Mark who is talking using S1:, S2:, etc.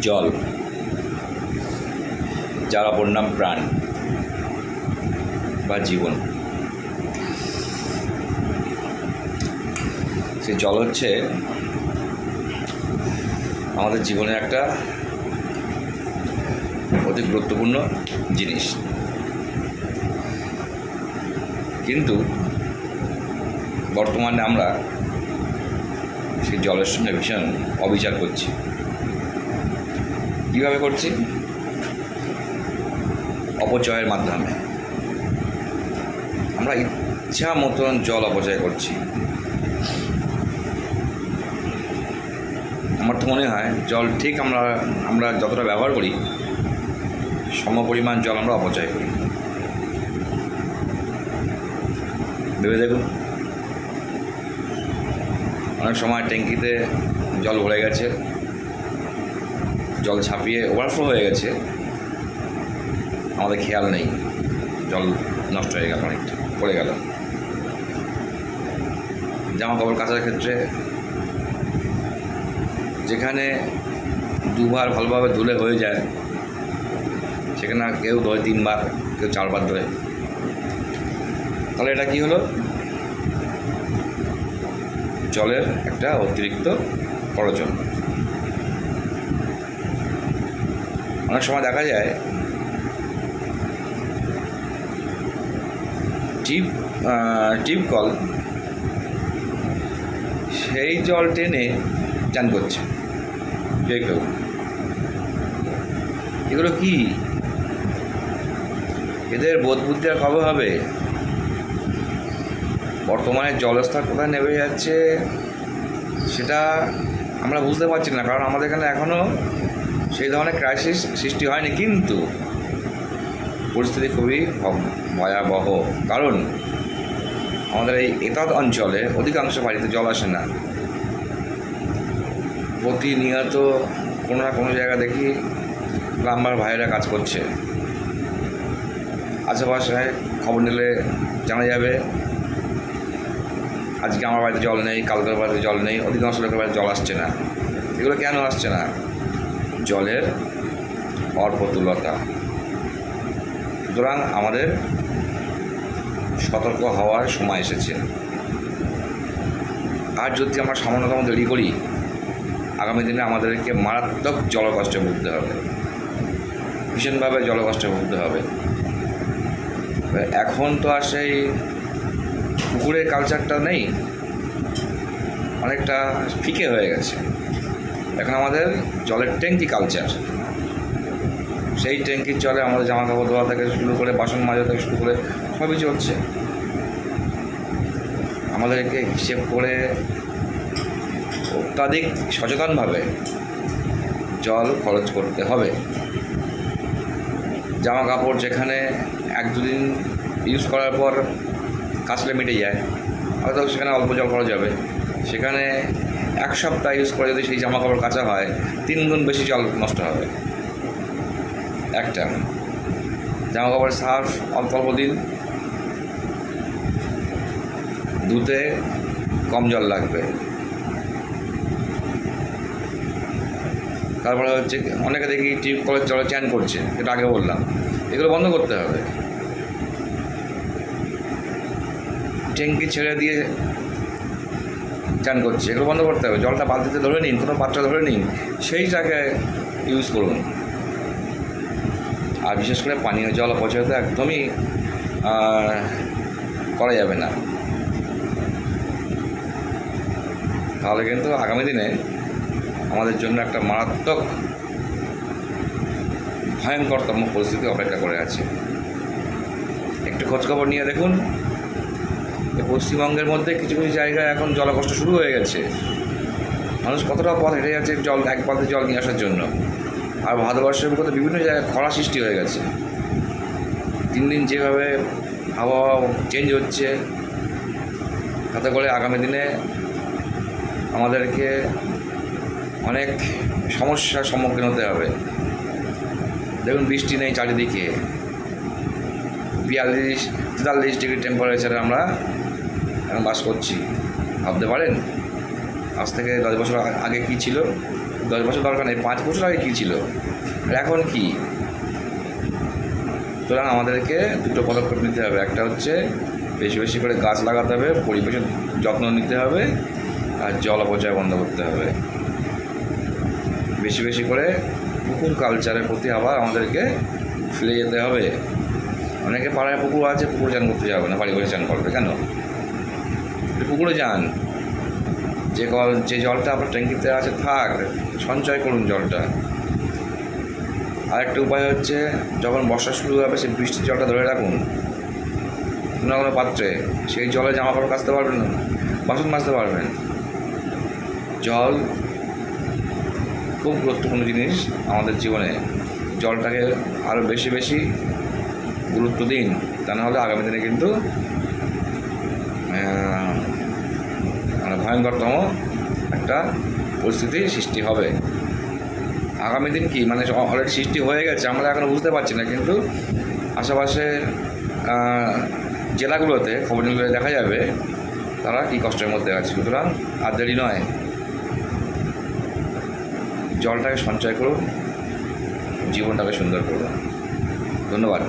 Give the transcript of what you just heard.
S1: জল, যার অপর নাম প্রাণ বা জীবন। সেই জল হচ্ছে আমাদের জীবনে একটা অতি গুরুত্বপূর্ণ জিনিস, কিন্তু বর্তমানে আমরা সেই জলের সঙ্গে ভীষণ অবিচার করছি। কীভাবে করছি? অপচয়ের মাধ্যমে আমরা ইচ্ছা মতন জল অপচয় করছি। আমার তো মনে হয় জল ঠিক আমরা যতটা ব্যবহার করি সমপরিমাণ জল আমরা অপচয় করি। ভেবে দেখুন, অনেক সময় ট্যাঙ্কিতে জল ভরে গেছে, জল ছাপিয়ে ওভারফ্লো হয়ে গেছে, আমাদের খেয়াল নেই, জল নষ্ট হয়ে গেল, অনেকটা পড়ে গেল। জামা কাপড় কাচার ক্ষেত্রে যেখানে দুবার ভালোভাবে ধুলে হয়ে যায়, সেখানে কেউ ধরে 3 বার, কেউ 4 বার ধরে। তাহলে এটা কী হলো? জলের একটা অতিরিক্ত খরচ। অনেক সময় দেখা যায় টিপ কল সেই জল টেনে চান করছে কেউ। এগুলো কি? এদের বোধ বুদ্ধি আর কবে হবে? বর্তমানে জলস্তর কোথায় নেমে যাচ্ছে সেটা আমরা বুঝতে পারছি না, কারণ আমাদের এখানে এখনও সেই ধরনের ক্রাইসিস সৃষ্টি হয়নি, কিন্তু পরিস্থিতি খুবই ভয়াবহ। কারণ আমাদের এই এতদ অঞ্চলে অধিকাংশ বাড়িতে জল আসে না। প্রতিনিয়ত কোনো না কোনো জায়গা দেখি প্লাম্বার ভাইয়েরা কাজ করছে। আশেপাশে খবর নিলে জানা যাবে আজকে আমার বাড়িতে জল নেই, কালকের বাড়িতে জল নেই, অধিকাংশ লোকের বাড়িতে জল আসছে না। এগুলো কেন আসছে না? জলের অপ্রতুলতা। সুতরাং আমাদের সতর্ক হওয়ার সময় এসেছে। আর যদি আমরা সামান্যতম দেরি করি, আগামী দিনে আমাদেরকে মারাত্মক জলকষ্টে ভুগতে হবে, ভীষণভাবে জলকষ্টে ভুগতে হবে। এখন তো আর সেই পুকুরের কালচারটা নেই, অনেকটা ফিকে হয়ে গেছে। এখন আমাদের জলের ট্যাঙ্কি কালচার। সেই ট্যাঙ্কির জলে আমাদের জামা কাপড় ধোয়া থেকে শুরু করে বাসন মাজা থেকে শুরু করে সবই চলছে। আমাদেরকে হিসেব করে অত্যাধিক সচেতনভাবে জল খরচ করতে হবে। জামা কাপড় যেখানে 1-2 দিন ইউজ করার পর কাচলে মিটে যায়, হয়তো সেখানে অল্প জল খরচ হবে। সেখানে 1 সপ্তাহ ইউজ করে যদি সেই জামা কাপড় কাচা হয়, 3 গুণ বেশি জল নষ্ট হবে। একটা জামা কাপড়ের সার্ফ অল্প দিন ধুতে কম জল লাগবে। তারপরে হচ্ছে অনেকে দেখি টিউব কলের জলে চান করছে, এটা আগে বললাম। এগুলো বন্ধ করতে হবে। ট্যাঙ্কি ছেড়ে দিয়ে চান করছে, এগুলো বন্ধ করতে হবে। জলটা বালতিতে ধরে নিন, কোনো পাত্র ধরে নিন, সেইটাকে ইউজ করুন। আর বিশেষ করে পানীয় জল অপচয় তো একদমই করা যাবে না। তাহলে কিন্তু আগামী দিনে আমাদের জন্য একটা মারাত্মক ভয়ঙ্করতম পরিস্থিতি অপেক্ষা করে আছে। একটু খোঁজখবর নিয়ে দেখুন, পশ্চিমবঙ্গের মধ্যে কিছু কিছু জায়গায় এখন জলকষ্ট শুরু হয়ে গেছে। মানুষ কতটা পথ হেঁটে যাচ্ছে এক বালতি জল নিয়ে আসার জন্য। আর ভারতবর্ষের মধ্যে বিভিন্ন জায়গায় খরা সৃষ্টি হয়ে গেছে। দিন দিন যেভাবে আবহাওয়া চেঞ্জ হচ্ছে, তাতে করে আগামী দিনে আমাদেরকে অনেক সমস্যার সম্মুখীন হতে হবে। দেখুন, বৃষ্টি নেই চারিদিকে, 42-43 ডিগ্রি টেম্পারেচারে আমরা এখন বাস করছি। ভাবতে পারেন আজ থেকে 10 বছর আগে কী ছিল? 10 বছর দরকার নেই, 5 বছর আগে কী ছিল আর এখন কী। সুতরাং আমাদেরকে দুটো পদক্ষেপ নিতে হবে। একটা হচ্ছে বেশি বেশি করে গাছ লাগাতে হবে, পরিবেশের যত্ন নিতে হবে, আর জল অপচয় বন্ধ করতে হবে। বেশি বেশি করে পুকুর কালচারের প্রতি আবার আমাদেরকে ফিরে যেতে হবে। অনেকে পাড়ায় পুকুর আছে, পুকুর চান করতে যাবে না, বাড়ি বসে চান করবে কেন? পুকুরে যান, যে জলটা আপনার ট্যাঙ্কিতে আছে থাক, সঞ্চয় করুন জলটা। আরেকটা উপায় হচ্ছে যখন বর্ষা শুরু হবে সেই বৃষ্টির জলটা ধরে রাখুন কোনো কোনো পাত্রে, সেই জলে জামা কাপড় কাচতে পারবেন, বাসন মাজতে পারবেন। জল খুব গুরুত্বপূর্ণ জিনিস আমাদের জীবনে। জলটাকে আরও বেশি বেশি গুরুত্ব দিন, তা নাহলে আগামী দিনে কিন্তু ভয়ঙ্করতম একটা পরিস্থিতি সৃষ্টি হবে। আগামী দিন কি মানে অলরেডি সৃষ্টি হয়ে গেছে, আমরা এখনও বুঝতে পারছি না, কিন্তু আশেপাশে জেলাগুলোতে খবর নিলে দেখা যাবে তারা কী কষ্টের মধ্যে আছে। সুতরাং আর দেরি নয়, জলটাকে সঞ্চয় করুন, জীবনটাকে সুন্দর করুন। ধন্যবাদ।